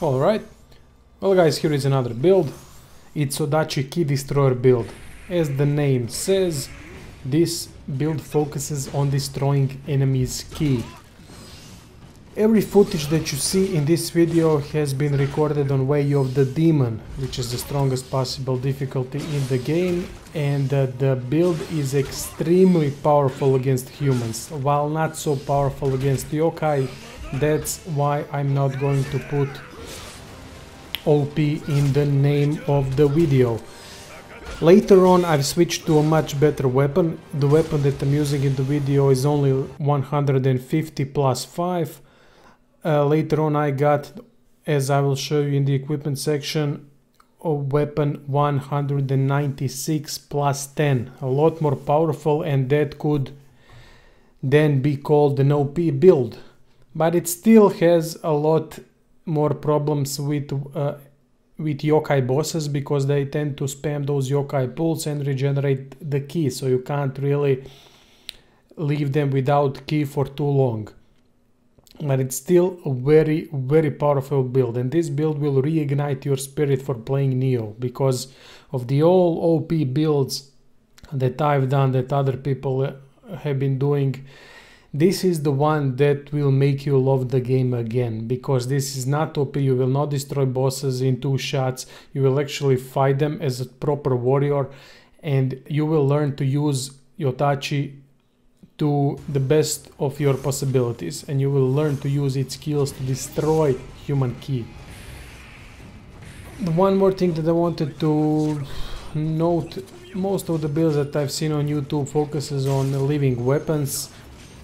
Alright, well guys, here is another build. It's Odachi Key Destroyer build. As the name says, this build focuses on destroying enemies' key. Every footage that you see in this video has been recorded on Way of the Demon, which is the strongest possible difficulty in the game, and the build is extremely powerful against humans, while not so powerful against yokai. That's why I'm not going to put OP in the name of the video. Later on I've switched to a much better weapon. The weapon that I'm using in the video is only 150 plus 5. Later on I got, as I will show you in the equipment section, a weapon 196 plus 10. A lot more powerful, and that could then be called an OP build. But it still has a lot more problems with yokai bosses, because they tend to spam those yokai pulls and regenerate the key, so you can't really leave them without key for too long. But it's still a very powerful build, and this build will reignite your spirit for playing Nioh, because of the all OP builds that I've done, that other people have been doing. This is the one that will make you love the game again, because this is not OP. You will not destroy bosses in 2 shots. You will actually fight them as a proper warrior, and you will learn to use your Tachi to the best of your possibilities, and you will learn to use its skills to destroy human key. One more thing that I wanted to note: most of the builds that I've seen on YouTube focuses on living weapons,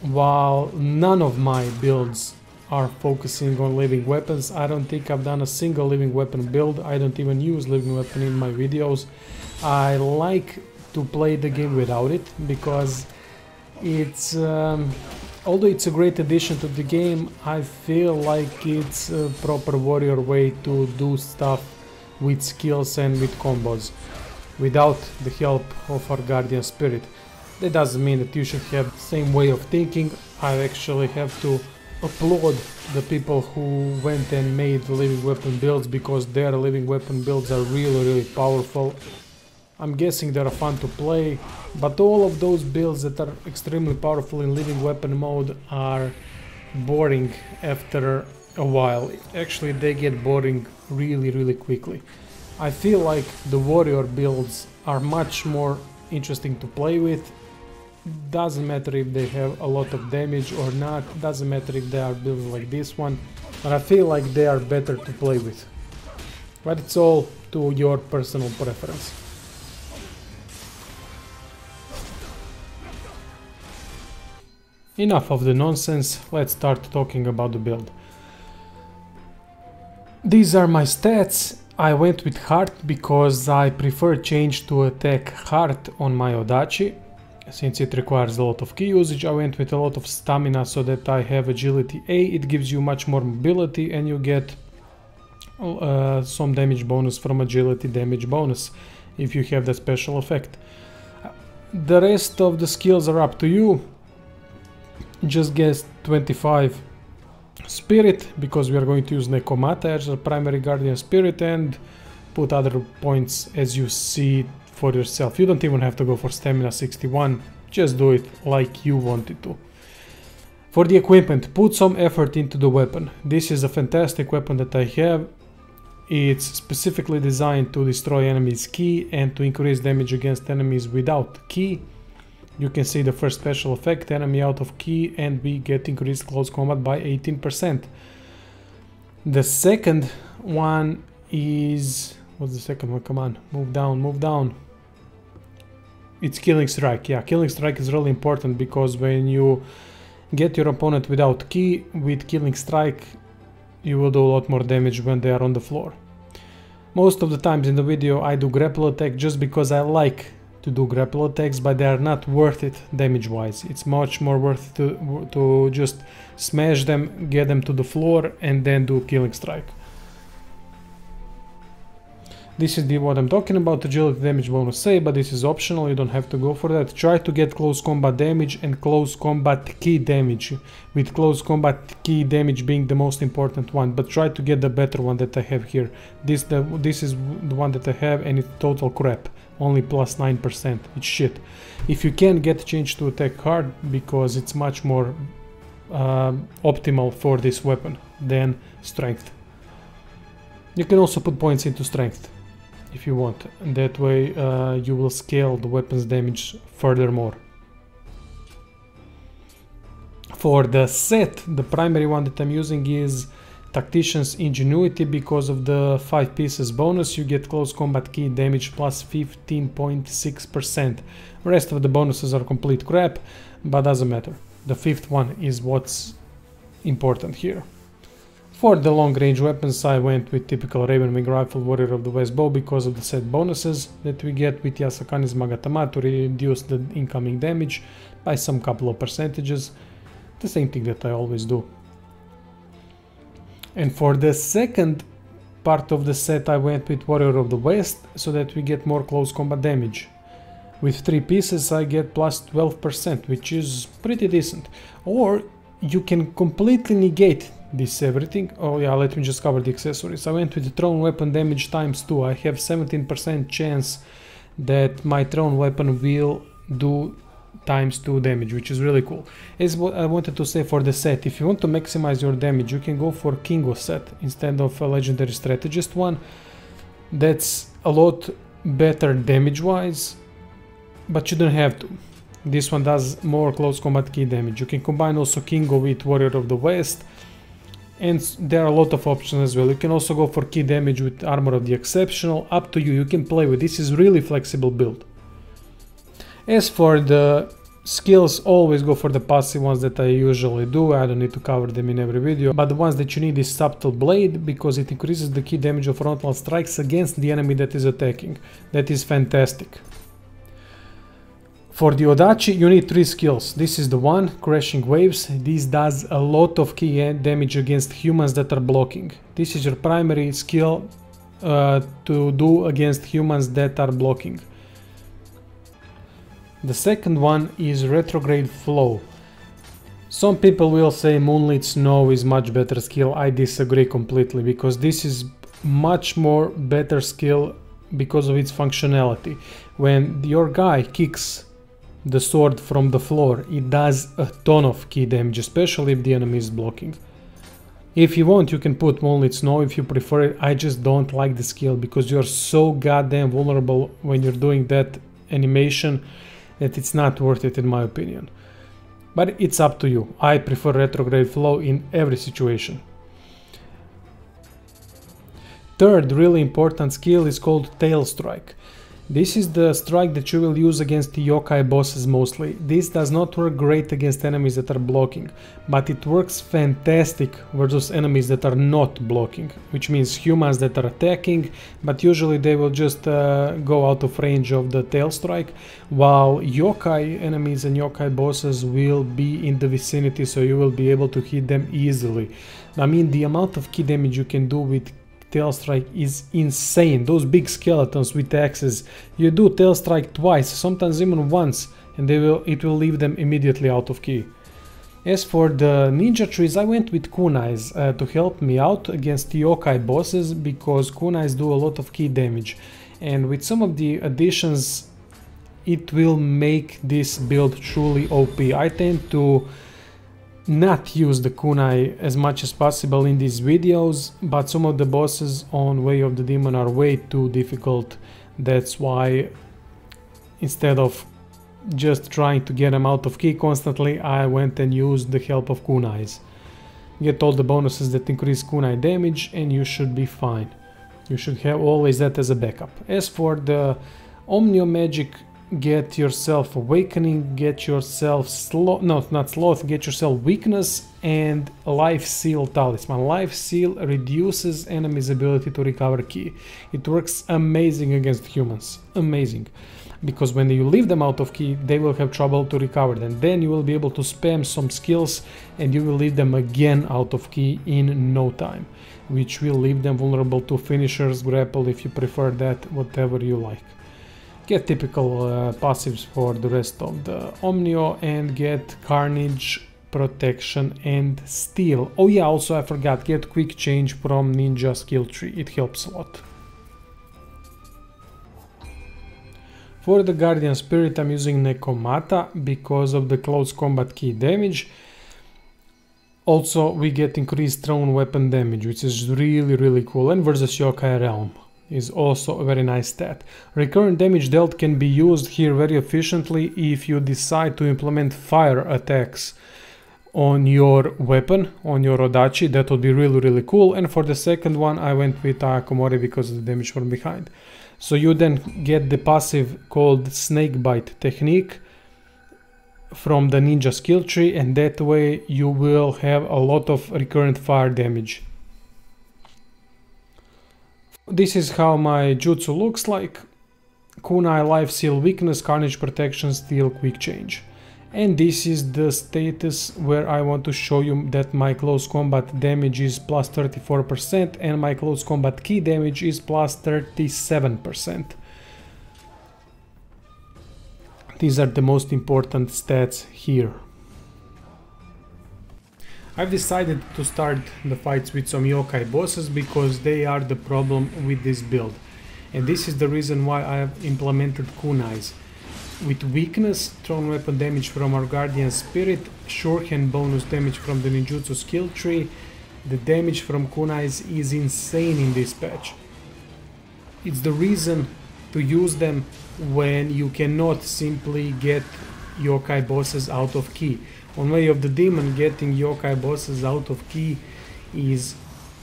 while none of my builds are focusing on living weapons. I don't think I've done a single living weapon build. I don't even use living weapon in my videos. I like to play the game without it, because it's although it's a great addition to the game, I feel like it's a proper warrior way to do stuff with skills and with combos without the help of our guardian spirit. That doesn't mean that you should have the same way of thinking. I actually have to applaud the people who went and made living weapon builds, because their living weapon builds are really powerful. I'm guessing they're fun to play, but all of those builds that are extremely powerful in living weapon mode are boring after a while. Actually, they get boring really quickly. I feel like the warrior builds are much more interesting to play with. Doesn't matter if they have a lot of damage or not, doesn't matter if they are built like this one, but I feel like they are better to play with. But it's all to your personal preference. Enough of the nonsense, let's start talking about the build. These are my stats. I went with heart because I prefer change to attack heart on my Odachi. Since it requires a lot of key usage, I went with a lot of stamina so that I have agility A. It gives you much more mobility, and you get some damage bonus from agility damage bonus if you have that special effect. The rest of the skills are up to you. Just get 25 spirit, because we are going to use Nekomata as a primary guardian spirit, and put other points as you see for yourself. You don't even have to go for stamina 61, just do it like you wanted to. For the equipment, put some effort into the weapon. This is a fantastic weapon that I have. It's specifically designed to destroy enemies' key and to increase damage against enemies without key. You can see the first special effect, enemy out of key, and we get increased close combat by 18%. The second one is... what's the second one? Come on, move down. It's Killing Strike. Yeah, Killing Strike is really important, because when you get your opponent without key, with Killing Strike, you will do a lot more damage when they are on the floor. Most of the times in the video I do grapple attack just because I like to do grapple attacks, but they are not worth it damage wise. It's much more worth it to just smash them, get them to the floor, and then do Killing Strike. This is what I'm talking about, agility damage bonus save, but this is optional, you don't have to go for that. Try to get close combat damage and close combat key damage, with close combat key damage being the most important one, but try to get the better one that I have here. This is the one that I have, and it's total crap, only plus 9%, it's shit. If you can get change to attack hard, because it's much more optimal for this weapon than strength. You can also put points into strength if you want, and that way you will scale the weapon's damage furthermore. For the set, the primary one that I'm using is Tactician's Ingenuity. Because of the 5 pieces bonus, you get close combat key damage plus 15.6%. Rest of the bonuses are complete crap, but doesn't matter. The 5th one is what's important here. For the long range weapons, I went with typical Ravenwing Rifle, Warrior of the West Bow, because of the set bonuses that we get with Yasakani's Magatama to reduce the incoming damage by some couple of percentages. The same thing that I always do. And for the second part of the set, I went with Warrior of the West, so that we get more close combat damage. With 3 pieces I get plus 12%, which is pretty decent. Or you can completely negate this everything. Oh yeah, let me just cover the accessories. I went with the thrown weapon damage times 2. I have 17% chance that my thrown weapon will do times 2 damage, which is really cool. As what I wanted to say for the set, if you want to maximize your damage, you can go for Kingo set instead of a legendary strategist one. That's a lot better damage wise, but you don't have to. This one does more close combat key damage. You can combine also Kingo with Warrior of the West, and there are a lot of options as well. You can also go for key damage with Armour of the Exceptional. Up to you, you can play with this. Is really flexible build. As for the skills, always go for the passive ones that I usually do. I don't need to cover them in every video, but the ones that you need is Subtle Blade, because it increases the key damage of frontal strikes against the enemy that is attacking. That is fantastic. For the Odachi, you need 3 skills. This is the one, Crashing Waves. This does a lot of key damage against humans that are blocking. This is your primary skill to do against humans that are blocking. The second one is Retrograde Flow. Some people will say Moonlit Snow is much better skill. I disagree completely, because this is much more better skill because of its functionality. When your guy kicks the sword from the floor, it does a ton of key damage, especially if the enemy is blocking. If you want, you can put Moonlit Snow if you prefer it. I just don't like the skill, because you're so goddamn vulnerable when you're doing that animation that it's not worth it in my opinion. But it's up to you. I prefer Retrograde Flow in every situation. Third really important skill is called Tail Strike. This is the strike that you will use against the yokai bosses mostly. This does not work great against enemies that are blocking, but it works fantastic versus enemies that are not blocking, which means humans that are attacking, but usually they will just go out of range of the tail strike, while yokai enemies and yokai bosses will be in the vicinity, so you will be able to hit them easily. I mean, the amount of key damage you can do with Tail Strike is insane. Those big skeletons with axes, you do Tail Strike twice, sometimes even once, and it will leave them immediately out of key. As for the ninja trees, I went with kunais to help me out against the yokai bosses, because kunais do a lot of key damage, and with some of the additions it will make this build truly OP. I tend to not use the kunai as much as possible in these videos, but some of the bosses on Way of the Demon are way too difficult. That's why instead of just trying to get them out of key constantly, I went and used the help of kunais. Get all the bonuses that increase kunai damage and you should be fine. You should have always that as a backup. As for the Onmyo magic, get yourself Awakening, get yourself get yourself Weakness and Lifeseal Talisman. Lifeseal reduces enemies' ability to recover key. It works amazing against humans, amazing, because when you leave them out of key, they will have trouble to recover them. Then you will be able to spam some skills and you will leave them again out of key in no time. which will leave them vulnerable to finishers, grapple if you prefer that, whatever you like. Get typical passives for the rest of the Onmyo and get Carnage, Protection and Steel. Oh yeah, also I forgot, get Quick Change from Ninja skill tree, it helps a lot. For the Guardian Spirit I'm using Nekomata because of the close combat key damage. Also we get increased thrown weapon damage, which is really cool, and versus Yokai Realm is also a very nice stat. Recurrent damage dealt can be used here very efficiently if you decide to implement fire attacks on your weapon, on your Odachi. That would be really cool. And for the second one I went with Akomori because of the damage from behind. So you then get the passive called Snakebite Technique from the ninja skill tree, and that way you will have a lot of recurrent fire damage. This is how my jutsu looks like. Kunai, Lifeseal, Weakness, Carnage, Protection, Steel, Quick Change. And this is the status where I want to show you that my close combat damage is plus 34% and my close combat key damage is plus 37%. These are the most important stats here. I've decided to start the fights with some yokai bosses because they are the problem with this build. And this is the reason why I have implemented kunais. With weakness, thrown weapon damage from our Guardian Spirit, Shuriken bonus damage from the ninjutsu skill tree, the damage from kunais is insane in this patch. It's the reason to use them when you cannot simply get yokai bosses out of key. On Way of the Demon, getting yokai bosses out of key is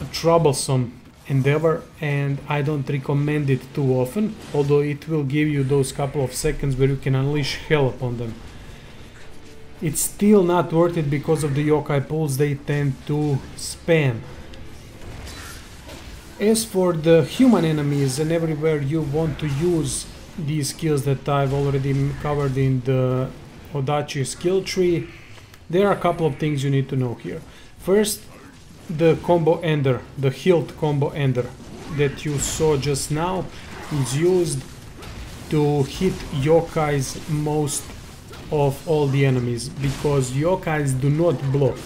a troublesome endeavor and I don't recommend it too often, although it will give you those couple of seconds where you can unleash hell upon them. It's still not worth it because of the yokai pulls they tend to spam. As for the human enemies and everywhere you want to use these skills that I've already covered in the Odachi skill tree, there are a couple of things you need to know here. First, the combo ender, the hilt combo ender that you saw just now is used to hit yokais most of all the enemies because yokais do not block,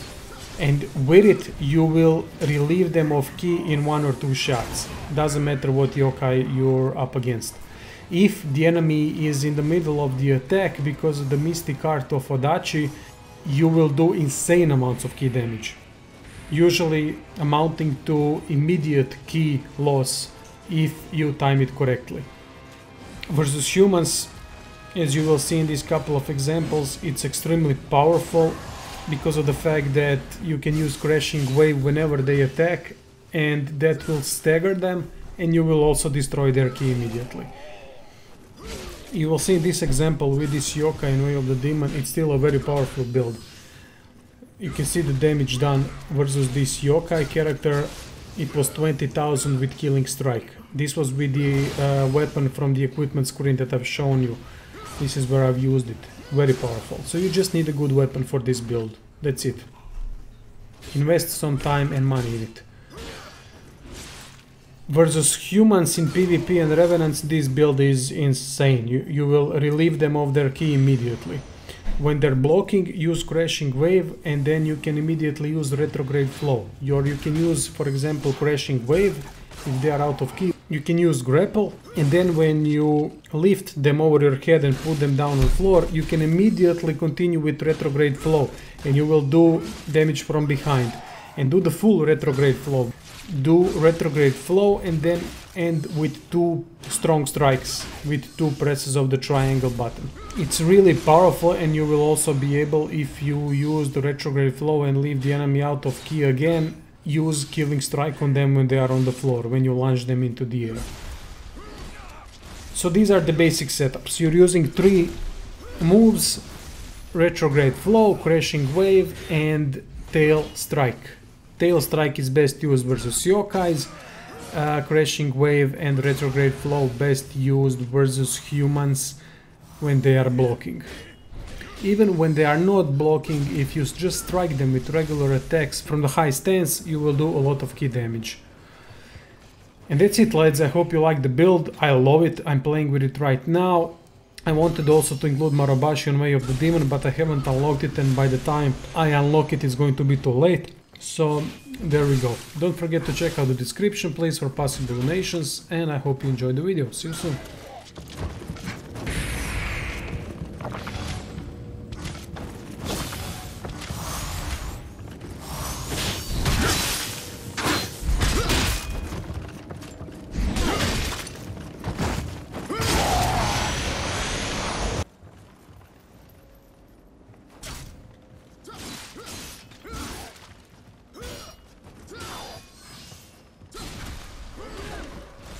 and with it you will relieve them of ki in 1 or 2 shots. Doesn't matter what yokai you're up against. If the enemy is in the middle of the attack, because of the mystic art of Odachi, you will do insane amounts of ki damage, usually amounting to immediate ki loss if you time it correctly. Versus humans, as you will see in these couple of examples, it's extremely powerful because of the fact that you can use crashing wave whenever they attack, and that will stagger them, and you will also destroy their ki immediately. You will see this example with this yokai in Way of the Demon, it's still a very powerful build. You can see the damage done versus this yokai character. It was 20,000 with Killing Strike. This was with the weapon from the equipment screen that I've shown you. This is where I've used it. Very powerful. So you just need a good weapon for this build. That's it. Invest some time and money in it. Versus humans in PvP and Revenants, this build is insane. You will relieve them of their ki immediately. When they're blocking, use Crashing Wave, and then you can immediately use Retrograde Flow. Or you can use, for example, Crashing Wave if they are out of ki. You can use Grapple, and then when you lift them over your head and put them down on the floor, you can immediately continue with Retrograde Flow, and you will do damage from behind. And do the full Retrograde Flow. Do Retrograde Flow and then end with 2 strong strikes with 2 presses of the triangle button. It's really powerful, and you will also be able, if you use the Retrograde Flow and leave the enemy out of ki again, use Killing Strike on them when they are on the floor, when you launch them into the air. So these are the basic setups. You're using 3 moves: Retrograde Flow, Crashing Wave and Tail Strike. Tail Strike is best used versus yokais, Crashing Wave and Retrograde Flow best used versus humans when they are blocking. Even when they are not blocking, if you just strike them with regular attacks from the high stance, you will do a lot of ki damage. And that's it, lads. I hope you like the build. I love it. I'm playing with it right now. I wanted also to include Marobashi on Way of the Demon, but I haven't unlocked it, and by the time I unlock it, it's going to be too late. So there we go. Don't forget to check out the description, please, for possible donations, and I hope you enjoyed the video. See you soon.